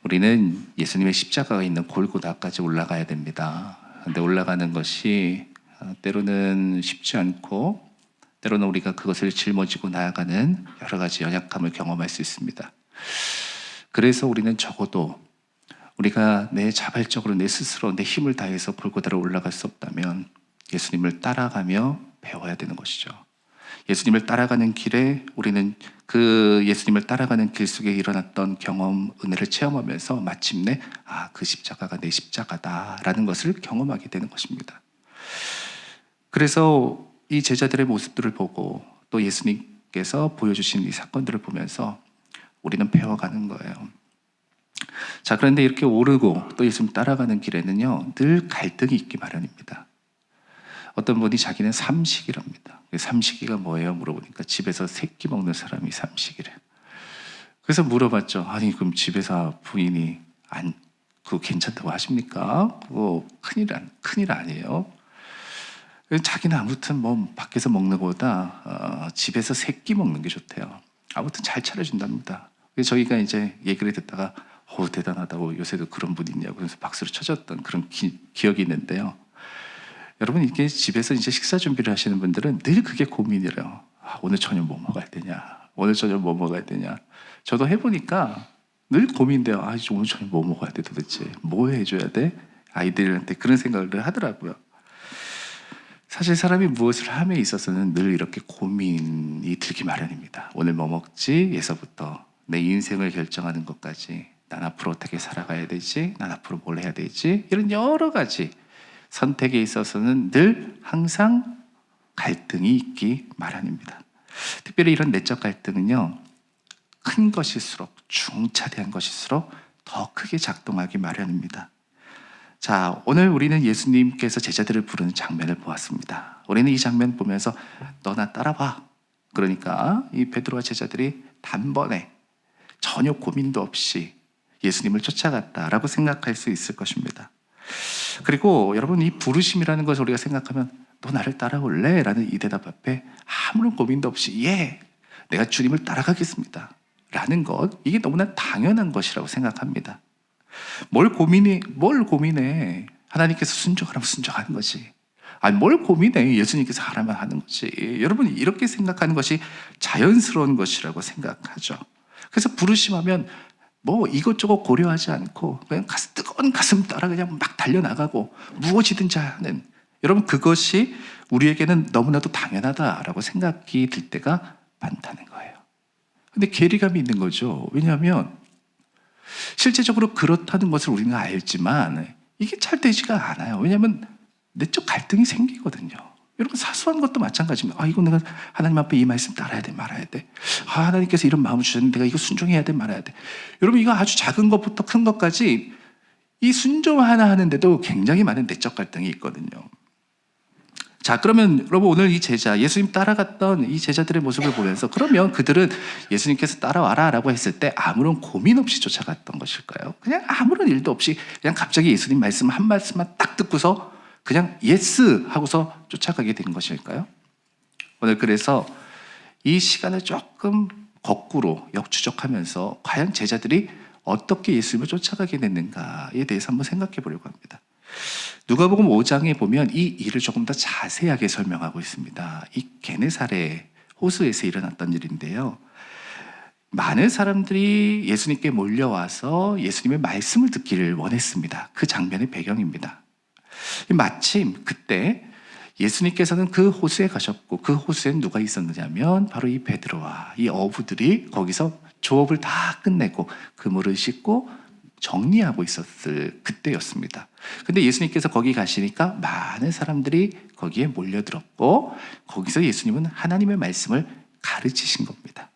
우리는 예수님의 십자가가 있는 골고다까지 올라가야 됩니다. 근데 올라가는 것이 때로는 쉽지 않고 때로는 우리가 그것을 짊어지고 나아가는 여러 가지 연약함을 경험할 수 있습니다. 그래서 우리는 적어도 우리가 자발적으로 내 스스로 내 힘을 다해서 골고다로 올라갈 수 없다면 예수님을 따라가며 배워야 되는 것이죠. 예수님을 따라가는 길에 우리는 그 예수님을 따라가는 길 속에 일어났던 경험, 은혜를 체험하면서 마침내 그 십자가가 내 십자가다라는 것을 경험하게 되는 것입니다. 그래서 이 제자들의 모습들을 보고 또 예수님께서 보여주신 이 사건들을 보면서 우리는 배워가는 거예요. 자, 그런데 이렇게 오르고 또 예수님 따라가는 길에는요, 늘 갈등이 있기 마련입니다. 어떤 분이 자기는 삼식이랍니다. 삼식이가 뭐예요? 물어보니까 집에서 새끼 먹는 사람이 삼식이래. 그래서 물어봤죠. 아니, 그럼 집에서 부인이 그거 괜찮다고 하십니까? 그거 큰일 아니에요? 자기는 아무튼 뭐 밖에서 먹는 것보다 집에서 새끼 먹는 게 좋대요. 아무튼 잘 차려준답니다. 그래서 저희가 이제 얘기를 듣다가 대단하다고, 요새도 그런 분 있냐고 그래서 박수를 쳐줬던 그런 기억이 있는데요. 여러분, 이게 집에서 이제 식사 준비를 하시는 분들은 늘 그게 고민이래요. 오늘 저녁 뭐 먹어야 되냐? 오늘 저녁 뭐 먹어야 되냐? 저도 해보니까 늘 고민돼요. 오늘 저녁 뭐 먹어야 돼 도대체? 뭐 해줘야 돼? 아이들한테 그런 생각을 하더라고요. 사실 사람이 무엇을 함에 있어서는 늘 이렇게 고민이 들기 마련입니다. 오늘 뭐 먹지? 에서부터 내 인생을 결정하는 것까지, 난 앞으로 어떻게 살아가야 되지? 난 앞으로 뭘 해야 되지? 이런 여러 가지 선택에 있어서는 늘 항상 갈등이 있기 마련입니다. 특별히 이런 내적 갈등은요, 큰 것일수록, 중차대한 것일수록 더 크게 작동하기 마련입니다. 자, 오늘 우리는 예수님께서 제자들을 부르는 장면을 보았습니다. 우리는 이 장면 보면서 너나 따라와. 그러니까 이 베드로와 제자들이 단번에 전혀 고민도 없이 예수님을 쫓아갔다라고 생각할 수 있을 것입니다. 그리고 여러분, 이 부르심이라는 것을 우리가 생각하면 너 나를 따라올래? 라는 이 대답 앞에 아무런 고민도 없이 내가 주님을 따라가겠습니다 라는 것, 이게 너무나 당연한 것이라고 생각합니다. 뭘 고민해? 하나님께서 순종하라면 순종하는 거지. 뭘 고민해? 예수님께서 하라면 하는 거지. 여러분, 이렇게 생각하는 것이 자연스러운 것이라고 생각하죠. 그래서 부르심하면 뭐 이것저것 고려하지 않고 그냥 뜨거운 가슴 따라 그냥 막 달려나가고 무엇이든지 하는, 여러분, 그것이 우리에게는 너무나도 당연하다라고 생각이 들 때가 많다는 거예요. 근데 괴리감이 있는 거죠. 왜냐하면 실제적으로 그렇다는 것을 우리는 알지만 이게 잘 되지가 않아요. 왜냐하면 내적 갈등이 생기거든요. 여러분, 사소한 것도 마찬가지입니다. 이거 내가 하나님 앞에 이 말씀 따라야 돼, 말아야 돼. 하나님께서 이런 마음을 주셨는데 내가 이거 순종해야 돼, 말아야 돼. 여러분, 이거 아주 작은 것부터 큰 것까지 이 순종 하나 하는데도 굉장히 많은 내적 갈등이 있거든요. 자, 그러면 여러분, 오늘 이 제자, 예수님 따라갔던 이 제자들의 모습을 보면서 그러면 그들은 예수님께서 따라와라 라고 했을 때 아무런 고민 없이 쫓아갔던 것일까요? 그냥 아무런 일도 없이 그냥 갑자기 예수님 말씀 한 말씀만 딱 듣고서 그냥 예스 하고서 쫓아가게 된 것일까요? 오늘 그래서 이 시간을 조금 거꾸로 역추적하면서 과연 제자들이 어떻게 예수님을 쫓아가게 됐는가에 대해서 한번 생각해 보려고 합니다. 누가복음 5장에 보면 이 일을 조금 더 자세하게 설명하고 있습니다. 이 게네사렛 호수에서 일어났던 일인데요, 많은 사람들이 예수님께 몰려와서 예수님의 말씀을 듣기를 원했습니다. 그 장면의 배경입니다. 마침 그때 예수님께서는 그 호수에 가셨고, 그 호수에는 누가 있었느냐면 바로 이 베드로와 이 어부들이 거기서 조업을 다 끝내고 그물을 싣고 정리하고 있었을 그때였습니다. 근데 예수님께서 거기 가시니까 많은 사람들이 거기에 몰려들었고, 거기서 예수님은 하나님의 말씀을 가르치신 겁니다.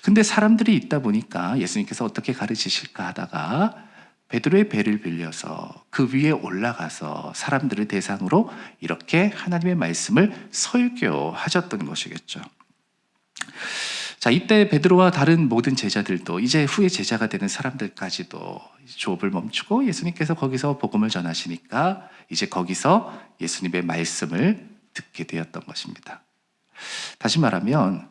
근데 사람들이 있다 보니까 예수님께서 어떻게 가르치실까 하다가 베드로의 배를 빌려서 그 위에 올라가서 사람들을 대상으로 이렇게 하나님의 말씀을 설교하셨던 것이겠죠. 자, 이때 베드로와 다른 모든 제자들도, 이제 후에 제자가 되는 사람들까지도 조업을 멈추고 예수님께서 거기서 복음을 전하시니까 이제 거기서 예수님의 말씀을 듣게 되었던 것입니다. 다시 말하면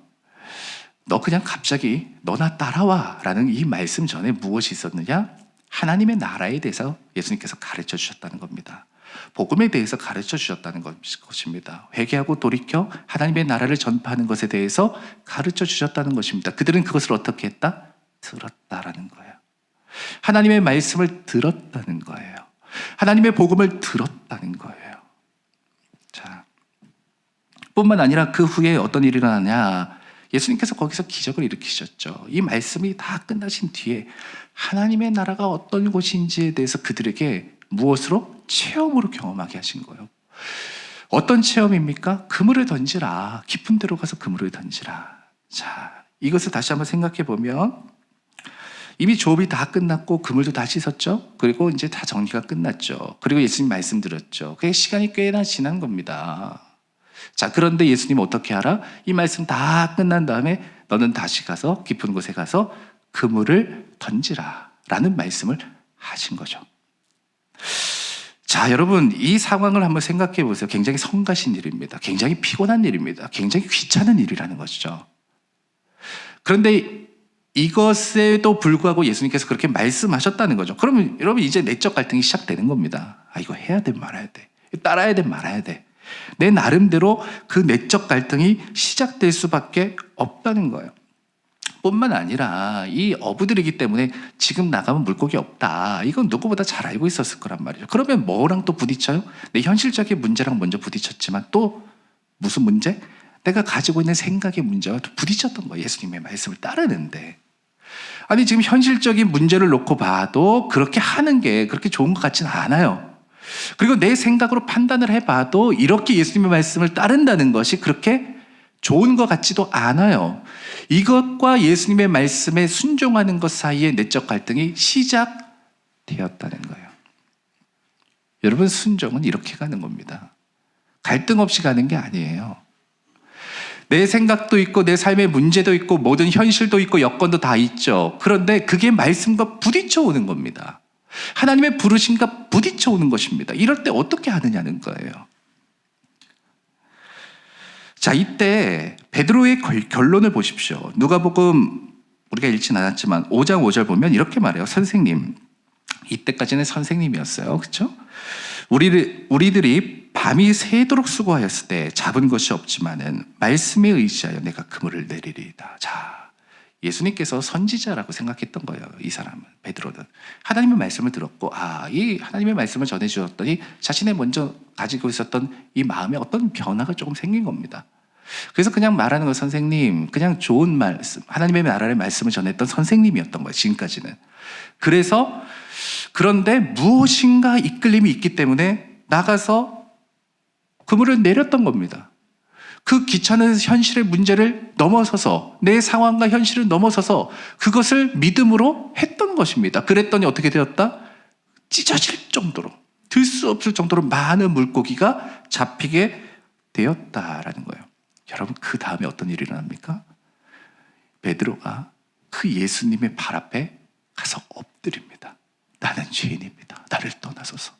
너 그냥 갑자기 너나 따라와 라는 이 말씀 전에 무엇이 있었느냐? 하나님의 나라에 대해서 예수님께서 가르쳐 주셨다는 겁니다. 복음에 대해서 가르쳐 주셨다는 것입니다. 회개하고 돌이켜 하나님의 나라를 전파하는 것에 대해서 가르쳐 주셨다는 것입니다. 그들은 그것을 어떻게 했다? 들었다라는 거예요. 하나님의 말씀을 들었다는 거예요. 하나님의 복음을 들었다는 거예요. 자, 뿐만 아니라 그 후에 어떤 일이 일어나냐? 예수님께서 거기서 기적을 일으키셨죠. 이 말씀이 다 끝나신 뒤에 하나님의 나라가 어떤 곳인지에 대해서 그들에게 무엇으로? 체험으로 경험하게 하신 거예요. 어떤 체험입니까? 그물을 던지라. 깊은 데로 가서 그물을 던지라. 자, 이것을 다시 한번 생각해 보면 이미 조업이 다 끝났고 그물도 다 씻었죠. 그리고 이제 다 정리가 끝났죠. 그리고 예수님 말씀드렸죠. 그게 시간이 꽤나 지난 겁니다. 자, 그런데 예수님 어떻게 하라? 이 말씀 다 끝난 다음에 너는 다시 가서 깊은 곳에 가서 그물을 던지라 라는 말씀을 하신 거죠. 자, 여러분, 이 상황을 한번 생각해 보세요. 굉장히 성가신 일입니다. 굉장히 피곤한 일입니다. 굉장히 귀찮은 일이라는 것이죠. 그런데 이것에도 불구하고 예수님께서 그렇게 말씀하셨다는 거죠. 그러면 여러분 이제 내적 갈등이 시작되는 겁니다. 아, 이거 해야 돼 말아야 돼. 따라야 돼 말아야 돼. 내 나름대로 그 내적 갈등이 시작될 수밖에 없다는 거예요. 뿐만 아니라 이 어부들이기 때문에 지금 나가면 물고기 없다. 이건 누구보다 잘 알고 있었을 거란 말이죠. 그러면 뭐랑 또 부딪혀요? 내 현실적인 문제랑 먼저 부딪혔지만 또 무슨 문제? 내가 가지고 있는 생각의 문제와 또 부딪혔던 거예요. 예수님의 말씀을 따르는데. 아니, 지금 현실적인 문제를 놓고 봐도 그렇게 하는 게 그렇게 좋은 것 같지는 않아요. 그리고 내 생각으로 판단을 해봐도 이렇게 예수님의 말씀을 따른다는 것이 그렇게 좋은 것 같지도 않아요. 이것과 예수님의 말씀에 순종하는 것 사이에 내적 갈등이 시작되었다는 거예요. 여러분, 순종은 이렇게 가는 겁니다. 갈등 없이 가는 게 아니에요. 내 생각도 있고 내 삶의 문제도 있고 모든 현실도 있고 여건도 다 있죠. 그런데 그게 말씀과 부딪혀 오는 겁니다. 하나님의 부르심과 부딪혀 오는 것입니다. 이럴 때 어떻게 하느냐는 거예요. 자, 이때 베드로의 결론을 보십시오. 누가복음 우리가 읽진 않았지만 5장 5절 보면 이렇게 말해요. 선생님, 이때까지는 선생님이었어요. 그렇죠? 우리들이 밤이 새도록 수고하였을 때 잡은 것이 없지만은 말씀에 의지하여 내가 그물을 내리리이다. 자, 예수님께서 선지자라고 생각했던 거예요. 이 사람은, 베드로는. 하나님의 말씀을 들었고, 이 하나님의 말씀을 전해주었더니 자신의 먼저 가지고 있었던 이 마음에 어떤 변화가 조금 생긴 겁니다. 그래서 그냥 말하는 거, 선생님, 그냥 좋은 말씀, 하나님의 나라의 말씀을 전했던 선생님이었던 거예요. 지금까지는. 그런데 무엇인가 이끌림이 있기 때문에 나가서 그물을 내렸던 겁니다. 그 귀찮은 현실의 문제를 넘어서서, 내 상황과 현실을 넘어서서 그것을 믿음으로 했던 것입니다. 그랬더니 어떻게 되었다? 찢어질 정도로, 들 수 없을 정도로 많은 물고기가 잡히게 되었다라는 거예요. 여러분, 그 다음에 어떤 일이 일어납니까? 베드로가 그 예수님의 발 앞에 가서 엎드립니다. 나는 죄인입니다. 나를 떠나소서.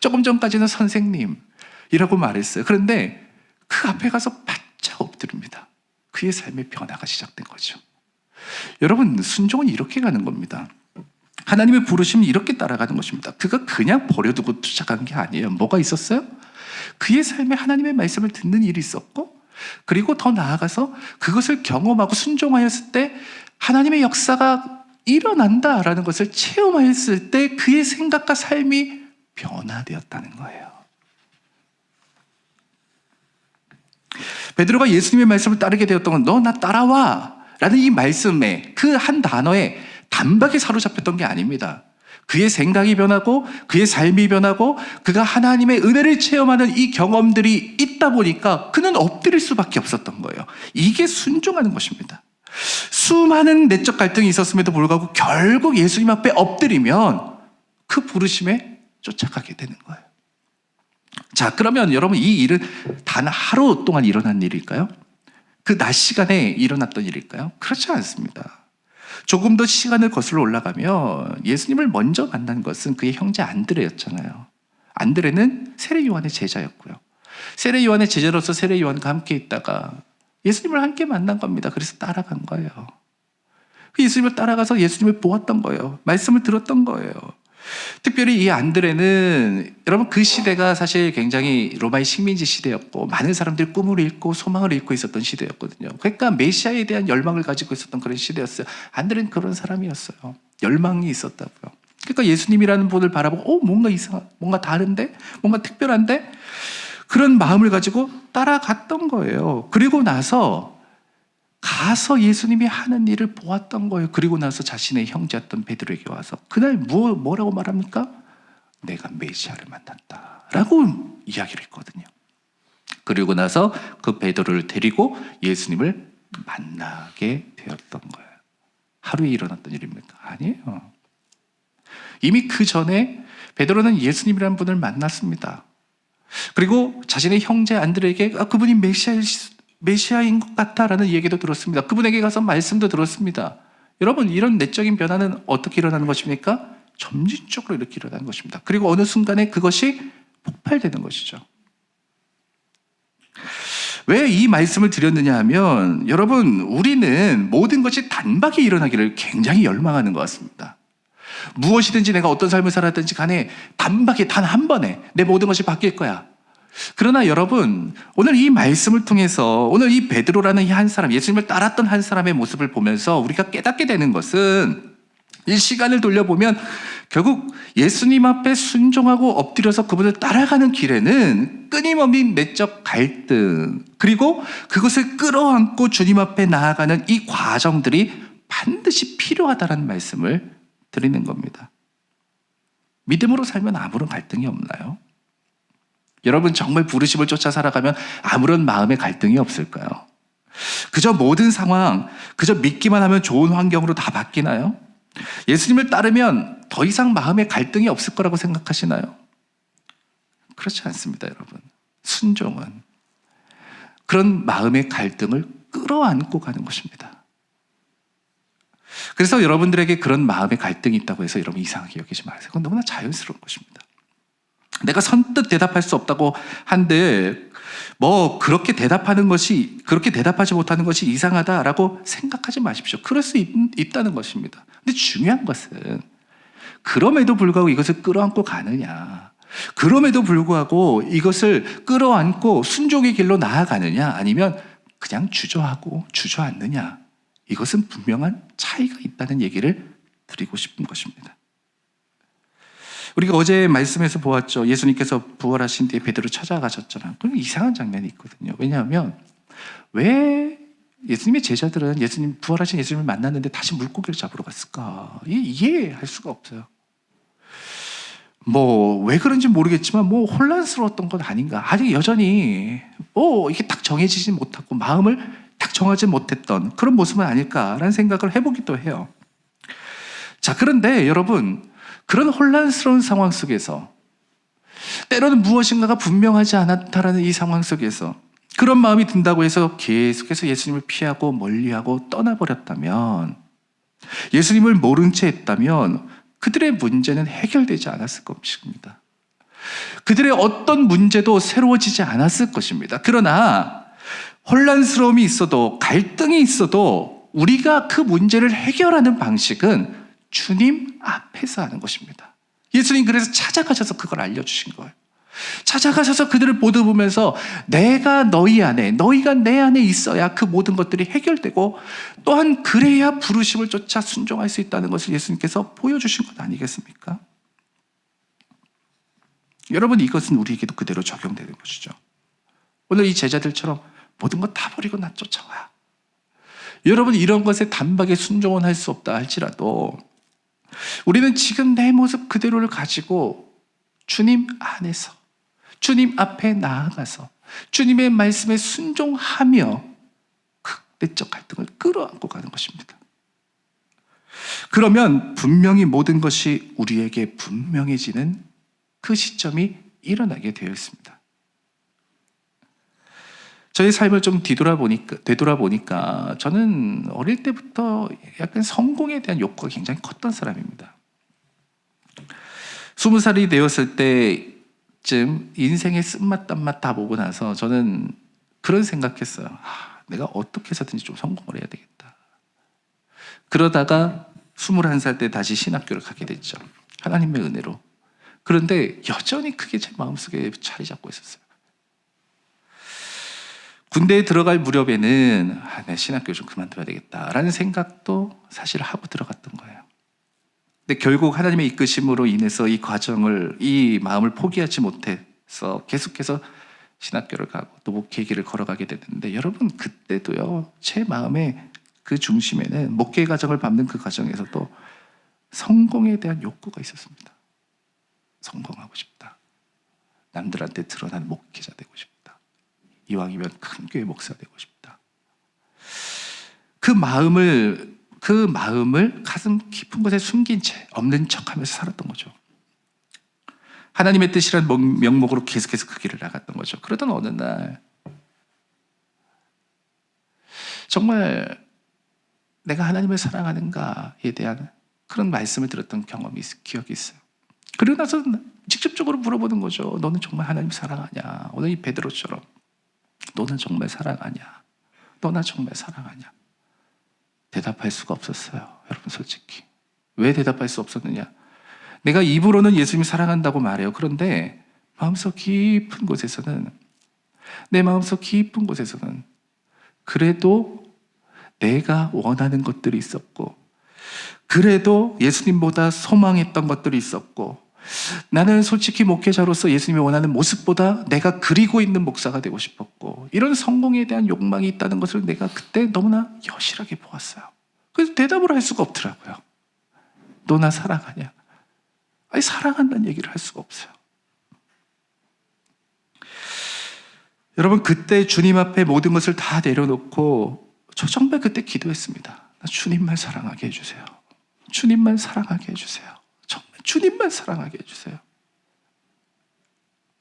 조금 전까지는 선생님이라고 말했어요. 그런데 그 앞에 가서 바짝 엎드립니다. 그의 삶의 변화가 시작된 거죠. 여러분, 순종은 이렇게 가는 겁니다. 하나님의 부르심은 이렇게 따라가는 것입니다. 그가 그냥 버려두고 시작한 게 아니에요. 뭐가 있었어요? 그의 삶에 하나님의 말씀을 듣는 일이 있었고, 그리고 더 나아가서 그것을 경험하고 순종하였을 때 하나님의 역사가 일어난다라는 것을 체험하였을 때 그의 생각과 삶이 변화되었다는 거예요. 베드로가 예수님의 말씀을 따르게 되었던 건 너 나 따라와 라는 이 말씀에, 그 한 단어에 단박에 사로잡혔던 게 아닙니다. 그의 생각이 변하고 그의 삶이 변하고 그가 하나님의 은혜를 체험하는 이 경험들이 있다 보니까 그는 엎드릴 수밖에 없었던 거예요. 이게 순종하는 것입니다. 수많은 내적 갈등이 있었음에도 불구하고 결국 예수님 앞에 엎드리면 그 부르심에 쫓아가게 되는 거예요. 자, 그러면 여러분, 이 일은 단 하루 동안 일어난 일일까요? 그 낮 시간에 일어났던 일일까요? 그렇지 않습니다. 조금 더 시간을 거슬러 올라가면 예수님을 먼저 만난 것은 그의 형제 안드레였잖아요. 안드레는 세례 요한의 제자였고요. 세례 요한의 제자로서 세례 요한과 함께 있다가 예수님을 함께 만난 겁니다. 그래서 따라간 거예요. 그 예수님을 따라가서 예수님을 보았던 거예요. 말씀을 들었던 거예요. 특별히 이 안드레는 여러분 그 시대가 사실 굉장히 로마의 식민지 시대였고 많은 사람들이 꿈을 잃고 소망을 잃고 있었던 시대였거든요. 그러니까 메시아에 대한 열망을 가지고 있었던 그런 시대였어요. 안드레는 그런 사람이었어요. 열망이 있었다고요. 그러니까 예수님이라는 분을 바라보고 뭔가 뭔가 다른데? 뭔가 특별한데? 그런 마음을 가지고 따라갔던 거예요. 그리고 나서 가서 예수님이 하는 일을 보았던 거예요. 그리고 나서 자신의 형제였던 베드로에게 와서 그날 뭐라고 말합니까? 내가 메시아를 만났다 라고 이야기를 했거든요. 그리고 나서 그 베드로를 데리고 예수님을 만나게 되었던 거예요. 하루에 일어났던 일입니까? 아니에요. 이미 그 전에 베드로는 예수님이라는 분을 만났습니다. 그리고 자신의 형제 안드레에게 그분이 메시아인 것 같다라는 얘기도 들었습니다. 그분에게 가서 말씀도 들었습니다. 여러분, 이런 내적인 변화는 어떻게 일어나는 것입니까? 점진적으로 이렇게 일어나는 것입니다. 그리고 어느 순간에 그것이 폭발되는 것이죠. 왜 이 말씀을 드렸느냐 하면 여러분, 우리는 모든 것이 단박에 일어나기를 굉장히 열망하는 것 같습니다. 무엇이든지 내가 어떤 삶을 살았든지 간에 단박에 단 한 번에 내 모든 것이 바뀔 거야. 그러나 여러분, 오늘 이 말씀을 통해서 오늘 이 베드로라는 이 한 사람, 예수님을 따랐던 한 사람의 모습을 보면서 우리가 깨닫게 되는 것은 이 시간을 돌려보면 결국 예수님 앞에 순종하고 엎드려서 그분을 따라가는 길에는 끊임없는 내적 갈등, 그리고 그것을 끌어안고 주님 앞에 나아가는 이 과정들이 반드시 필요하다는 말씀을 드리는 겁니다. 믿음으로 살면 아무런 갈등이 없나요? 여러분, 정말 부르심을 쫓아 살아가면 아무런 마음의 갈등이 없을까요? 그저 모든 상황, 그저 믿기만 하면 좋은 환경으로 다 바뀌나요? 예수님을 따르면 더 이상 마음의 갈등이 없을 거라고 생각하시나요? 그렇지 않습니다, 여러분. 순종은 그런 마음의 갈등을 끌어안고 가는 것입니다. 그래서 여러분들에게 그런 마음의 갈등이 있다고 해서 여러분 이상하게 여기지 마세요. 그건 너무나 자연스러운 것입니다. 내가 선뜻 대답할 수 없다고 한들 그렇게 대답하지 못하는 것이 이상하다라고 생각하지 마십시오. 그럴 수 있다는 것입니다. 근데 중요한 것은 그럼에도 불구하고 이것을 끌어안고 가느냐, 그럼에도 불구하고 이것을 끌어안고 순종의 길로 나아가느냐, 아니면 그냥 주저앉느냐, 이것은 분명한 차이가 있다는 얘기를 드리고 싶은 것입니다. 우리가 어제 말씀에서 보았죠. 예수님께서 부활하신 뒤에 베드로 찾아가셨잖아요. 그럼 이상한 장면이 있거든요. 왜냐하면 왜 예수님의 제자들은 부활하신 예수님을 만났는데 다시 물고기를 잡으러 갔을까? 이해할 수가 없어요. 왜 그런지 모르겠지만 혼란스러웠던 건 아닌가. 아직 여전히 이게 딱 정해지지 못하고 마음을 딱 정하지 못했던 그런 모습은 아닐까라는 생각을 해보기도 해요. 자, 그런데 여러분, 그런 혼란스러운 상황 속에서 때로는 무엇인가가 분명하지 않았다라는 이 상황 속에서 그런 마음이 든다고 해서 계속해서 예수님을 피하고 멀리하고 떠나버렸다면, 예수님을 모른 채 했다면 그들의 문제는 해결되지 않았을 것입니다. 그들의 어떤 문제도 새로워지지 않았을 것입니다. 그러나 혼란스러움이 있어도 갈등이 있어도 우리가 그 문제를 해결하는 방식은 주님 앞에서 하는 것입니다. 예수님 그래서 찾아가셔서 그걸 알려주신 거예요. 찾아가셔서 그들을 보면서 내가 너희 안에, 너희가 내 안에 있어야 그 모든 것들이 해결되고 또한 그래야 부르심을 쫓아 순종할 수 있다는 것을 예수님께서 보여주신 것 아니겠습니까? 여러분, 이것은 우리에게도 그대로 적용되는 것이죠. 오늘 이 제자들처럼 모든 것 다 버리고 나 쫓아와. 여러분, 이런 것에 단박에 순종은 할 수 없다 할지라도 우리는 지금 내 모습 그대로를 가지고 주님 안에서, 주님 앞에 나아가서 주님의 말씀에 순종하며 그 내적 갈등을 끌어안고 가는 것입니다. 그러면 분명히 모든 것이 우리에게 분명해지는 그 시점이 일어나게 되어 있습니다. 저의 삶을 좀 되돌아보니까 저는 어릴 때부터 약간 성공에 대한 욕구가 굉장히 컸던 사람입니다. 20살이 되었을 때쯤 인생의 쓴맛 단맛 다 보고 나서 저는 그런 생각했어요. 내가 어떻게 해서든지 좀 성공을 해야 되겠다. 그러다가 21살 때 다시 신학교를 가게 됐죠. 하나님의 은혜로. 그런데 여전히 그게 제 마음속에 자리 잡고 있었어요. 군대에 들어갈 무렵에는 내 신학교 좀 그만둬야 되겠다라는 생각도 사실 하고 들어갔던 거예요. 근데 결국 하나님의 이끄심으로 인해서 이 마음을 포기하지 못해서 계속해서 신학교를 가고 또 목회길을 걸어가게 됐는데, 여러분 그때도요, 제 마음의 그 중심에는 목회 과정을 밟는 그 과정에서도 성공에 대한 욕구가 있었습니다. 성공하고 싶다. 남들한테 드러난 목회자 되고 싶다. 이왕이면 큰 교회 목사 되고 싶다. 그 마음을 가슴 깊은 곳에 숨긴 채 없는 척하면서 살았던 거죠. 하나님의 뜻이라는 명목으로 계속해서 그 길을 나갔던 거죠. 그러던 어느 날 정말 내가 하나님을 사랑하는가에 대한 그런 말씀을 들었던 기억이 있어요. 그리고 나서 직접적으로 물어보는 거죠. 너는 정말 하나님 사랑하냐? 오늘 이 베드로처럼 너는 정말 사랑하냐? 너나 정말 사랑하냐? 대답할 수가 없었어요. 여러분 솔직히. 왜 대답할 수 없었느냐? 내가 입으로는 예수님 사랑한다고 말해요. 그런데 내 마음속 깊은 곳에서는 그래도 내가 원하는 것들이 있었고, 그래도 예수님보다 소망했던 것들이 있었고, 나는 솔직히 목회자로서 예수님이 원하는 모습보다 내가 그리고 있는 목사가 되고 싶었고, 이런 성공에 대한 욕망이 있다는 것을 내가 그때 너무나 여실하게 보았어요. 그래서 대답을 할 수가 없더라고요. 너 나 사랑하냐? 아니, 사랑한다는 얘기를 할 수가 없어요. 여러분, 그때 주님 앞에 모든 것을 다 내려놓고 저 정말 그때 기도했습니다. 나 주님만 사랑하게 해주세요. 주님만 사랑하게 해주세요. 정말 주님만 사랑하게 해주세요.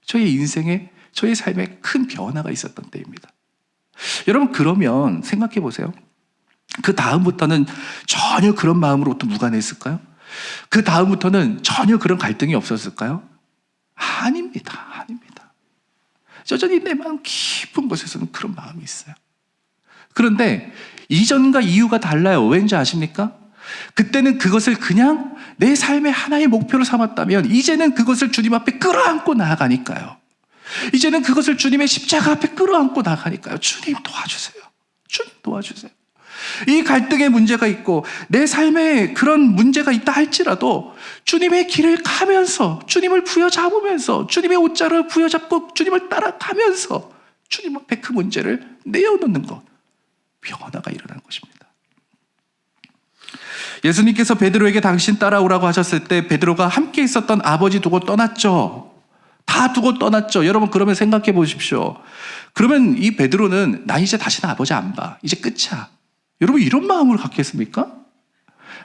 저의 인생에, 저의 삶에 큰 변화가 있었던 때입니다. 여러분, 그러면 생각해 보세요. 그 다음부터는 전혀 그런 마음으로 또 무관했을까요? 그 다음부터는 전혀 그런 갈등이 없었을까요? 아닙니다. 여전히 내 마음 깊은 곳에서는 그런 마음이 있어요. 그런데 이전과 이유가 달라요. 왠지 아십니까? 그때는 그것을 그냥 내 삶의 하나의 목표로 삼았다면, 이제는 그것을 주님 앞에 끌어안고 나아가니까요. 이제는 그것을 주님의 십자가 앞에 끌어안고 나아가니까요. 주님 도와주세요. 주님 도와주세요. 이 갈등의 문제가 있고 내 삶에 그런 문제가 있다 할지라도 주님의 길을 가면서, 주님을 부여잡으면서, 주님의 옷자를 부여잡고 주님을 따라가면서 주님 앞에 그 문제를 내어놓는 것, 변화가 일어난 것입니다. 예수님께서 베드로에게 당신 따라오라고 하셨을 때 베드로가 함께 있었던 아버지 두고 떠났죠. 다 두고 떠났죠. 여러분, 그러면 생각해 보십시오. 그러면 이 베드로는 나 이제 다시는 아버지 안 봐, 이제 끝이야, 여러분 이런 마음을 갖겠습니까?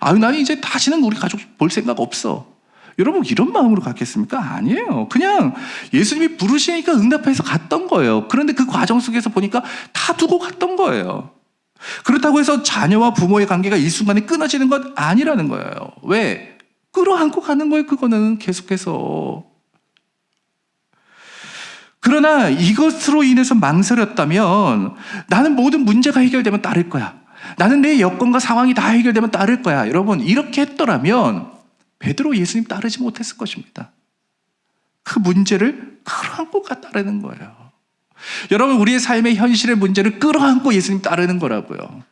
나는 이제 다시는 우리 가족 볼 생각 없어, 여러분 이런 마음으로 갖겠습니까? 아니에요. 그냥 예수님이 부르시니까 응답해서 갔던 거예요. 그런데 그 과정 속에서 보니까 다 두고 갔던 거예요. 그렇다고 해서 자녀와 부모의 관계가 이 순간에 끊어지는 것 아니라는 거예요. 왜? 끌어안고 가는 거예요. 그거는 계속해서. 그러나 이것으로 인해서 망설였다면, 나는 모든 문제가 해결되면 따를 거야, 나는 내 여건과 상황이 다 해결되면 따를 거야, 여러분 이렇게 했더라면 베드로 예수님 따르지 못했을 것입니다. 그 문제를 끌어안고 따르는 거예요. 여러분, 우리의 삶의 현실의 문제를 끌어안고 예수님 따르는 거라고요.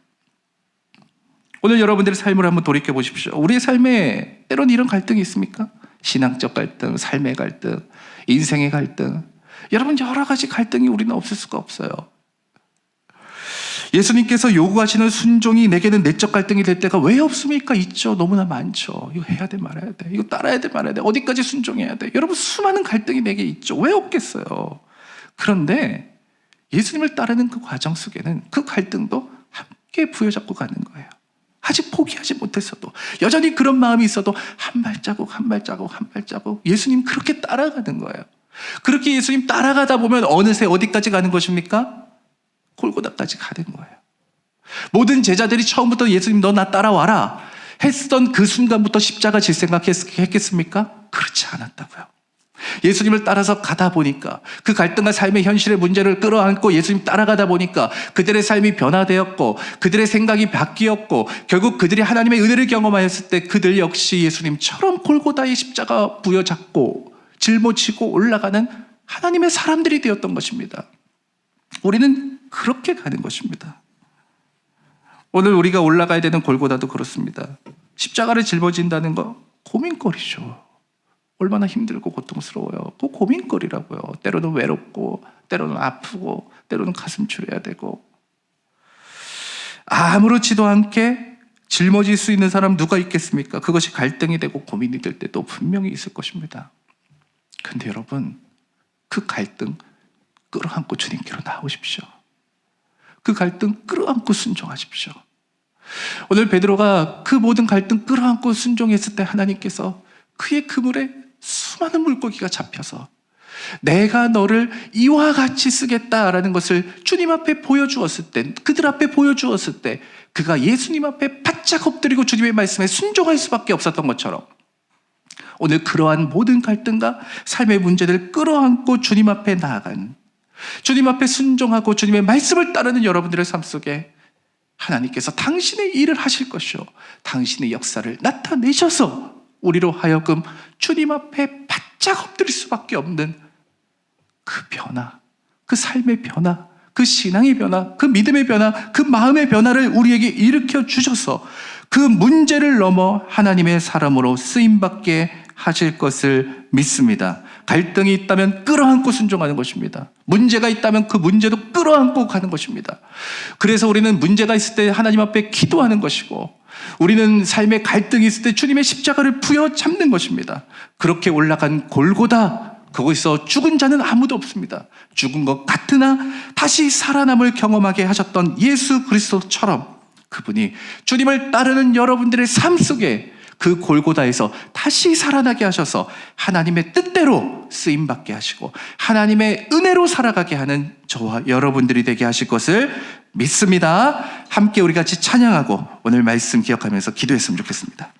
오늘 여러분들의 삶을 한번 돌이켜 보십시오. 우리의 삶에 때론 이런 갈등이 있습니까? 신앙적 갈등, 삶의 갈등, 인생의 갈등, 여러분 여러 가지 갈등이 우리는 없을 수가 없어요. 예수님께서 요구하시는 순종이 내게는 내적 갈등이 될 때가 왜 없습니까? 있죠. 너무나 많죠. 이거 해야 돼 말아야 돼, 이거 따라야 돼 말아야 돼, 어디까지 순종해야 돼, 여러분 수많은 갈등이 내게 있죠. 왜 없겠어요? 그런데 예수님을 따르는 그 과정 속에는 그 갈등도 함께 부여잡고 가는 거예요. 아직 포기하지 못했어도, 여전히 그런 마음이 있어도 한 발자국 한 발자국 한 발자국 예수님 그렇게 따라가는 거예요. 그렇게 예수님 따라가다 보면 어느새 어디까지 가는 것입니까? 골고다까지 가는 거예요. 모든 제자들이 처음부터 예수님 너 나 따라와라 했던 그 순간부터 십자가 질 생각했겠습니까? 그렇지 않았다고요. 예수님을 따라서 가다 보니까 그 갈등과 삶의 현실의 문제를 끌어안고 예수님 따라가다 보니까 그들의 삶이 변화되었고 그들의 생각이 바뀌었고 결국 그들이 하나님의 은혜를 경험하였을 때 그들 역시 예수님처럼 골고다의 십자가 부여잡고 짊어지고 올라가는 하나님의 사람들이 되었던 것입니다. 우리는 그렇게 가는 것입니다. 오늘 우리가 올라가야 되는 골고다도 그렇습니다. 십자가를 짊어진다는 거 고민거리죠. 얼마나 힘들고 고통스러워요. 그 고민거리라고요. 때로는 외롭고 때로는 아프고 때로는 가슴 졸여야 되고 아무렇지도 않게 짊어질 수 있는 사람 누가 있겠습니까? 그것이 갈등이 되고 고민이 될 때도 분명히 있을 것입니다. 근데 여러분, 그 갈등 끌어안고 주님께로 나오십시오. 그 갈등 끌어안고 순종하십시오. 오늘 베드로가 그 모든 갈등 끌어안고 순종했을 때 하나님께서 그의 그물에 수많은 물고기가 잡혀서 내가 너를 이와 같이 쓰겠다라는 것을 주님 앞에 보여주었을 때, 그들 앞에 보여주었을 때 그가 예수님 앞에 바짝 엎드리고 주님의 말씀에 순종할 수밖에 없었던 것처럼 오늘 그러한 모든 갈등과 삶의 문제들을 끌어안고 주님 앞에 나아간, 주님 앞에 순종하고 주님의 말씀을 따르는 여러분들의 삶 속에 하나님께서 당신의 일을 하실 것이요 당신의 역사를 나타내셔서 우리로 하여금 주님 앞에 바짝 엎드릴 수밖에 없는 그 변화, 그 삶의 변화, 그 신앙의 변화, 그 믿음의 변화, 그 마음의 변화를 우리에게 일으켜 주셔서 그 문제를 넘어 하나님의 사람으로 쓰임받게 하실 것을 믿습니다. 갈등이 있다면 끌어안고 순종하는 것입니다. 문제가 있다면 그 문제도 끌어안고 가는 것입니다. 그래서 우리는 문제가 있을 때 하나님 앞에 기도하는 것이고 우리는 삶의 갈등이 있을 때 주님의 십자가를 부여잡는 것입니다. 그렇게 올라간 골고다, 거기서 죽은 자는 아무도 없습니다. 죽은 것 같으나 다시 살아남을 경험하게 하셨던 예수 그리스도처럼 그분이 주님을 따르는 여러분들의 삶 속에 그 골고다에서 다시 살아나게 하셔서 하나님의 뜻대로 쓰임받게 하시고 하나님의 은혜로 살아가게 하는 저와 여러분들이 되게 하실 것을 믿습니다. 함께 우리 같이 찬양하고 오늘 말씀 기억하면서 기도했으면 좋겠습니다.